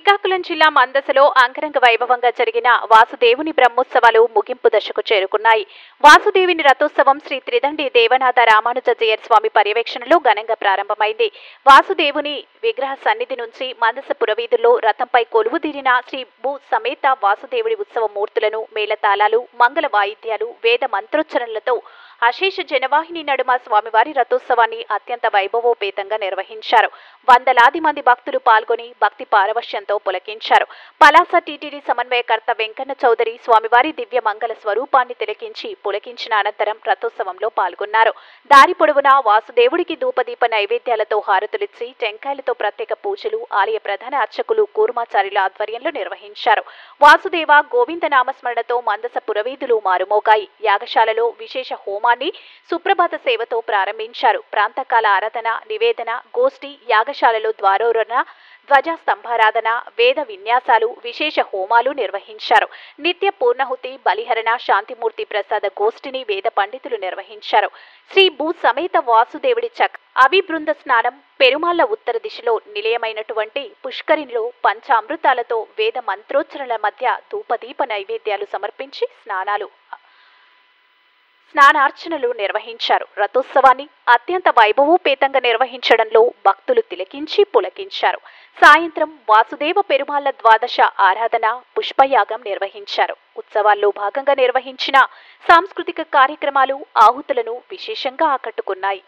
శ్రీకాకుళం జిల్లా మందసలో అంగరంగ వైభవంగా జరిగిన వాసుదేవుని బ్రహ్మోత్సవాలు ముగింపు దశకు చేరుకున్నాయి. వాసుదేవుని రథోత్సవం శ్రీ త్రిదండి దేవనాథ రామానుజయ్యర్ స్వామి పర్యవేక్షణలో ఘనంగా ప్రారంభమైంది. వాసుదేవుని విగ్రహ సన్నిధి నుంచి మందస పురవీధుల్లో రథంపై కొలువుదీరిన శ్రీ భూ సమేత వాసుదేవుడి ఉత్సవ మూర్తులను మేళతాళాలు, మంగళ వాయిద్యాలు, వేద మంత్రోచ్చరణలతో అశేష జనవాహిని నడుమ స్వామివారి రథోత్సవాన్ని అత్యంత వైభవోపేతంగా నిర్వహించారు. వందలాది మంది భక్తులు పాల్గొని భక్తి పారవశ్యంతో పులకించారు. పలాస టీటీడీ సమన్వయకర్త వెంకన్న చౌదరి స్వామివారి దివ్య మంగళ స్వరూపాన్ని తిలకించి పులకించిన అనంతరం రథోత్సవంలో పాల్గొన్నారు. దారి పొడవునా వాసుదేవుడికి ధూపదీప నైవేద్యాలతో హారతులిచ్చి టెంకాయలతో ప్రత్యేక పూజలు ఆలయ ప్రధాన అర్చకులు కూర్మాచార్యుల ఆధ్వర్యంలో నిర్వహించారు. వాసుదేవ గోవింద నామస్మరణతో మందస పురవీధులు మారుమోగాయి. యాగశాలలో విశేష హోమాన్ని సుప్రభాత సేవతో ప్రారంభించారు. ప్రాంతకాల ఆరాధన, నివేదన, గోష్ఠి, యాగశాలలో ద్వారోరణ, ధ్వజస్తంభారాధన, వేద విన్యాసాలు, విశేష హోమాలు నిర్వహించారు. నిత్య పూర్ణహుతి, బలిహరణ, శాంతిమూర్తి ప్రసాద గోష్ఠిని వేద పండితులు నిర్వహించారు. శ్రీ భూ సమేత వాసుదేవుడి అభిబృంద స్నానం పెరుమాళ్ల ఉత్తర దిశలో నిలయమైనటువంటి పుష్కరిణిలో పంచామృతాలతో వేద మంత్రోచ్చరణల మధ్య ధూపదీప నైవేద్యాలు సమర్పించి స్నానార్చనలు నిర్వహించారు. రథోత్సవాన్ని అత్యంత వైభవోపేతంగా నిర్వహించడంలో భక్తులు తిలకించి పులకించారు. సాయంత్రం వాసుదేవ పెరుమాళ్ల ద్వాదశ ఆరాధన, పుష్పయాగం నిర్వహించారు. ఉత్సవాల్లో భాగంగా నిర్వహించిన సాంస్కృతిక కార్యక్రమాలు ఆహుతులను విశేషంగా ఆకట్టుకున్నాయి.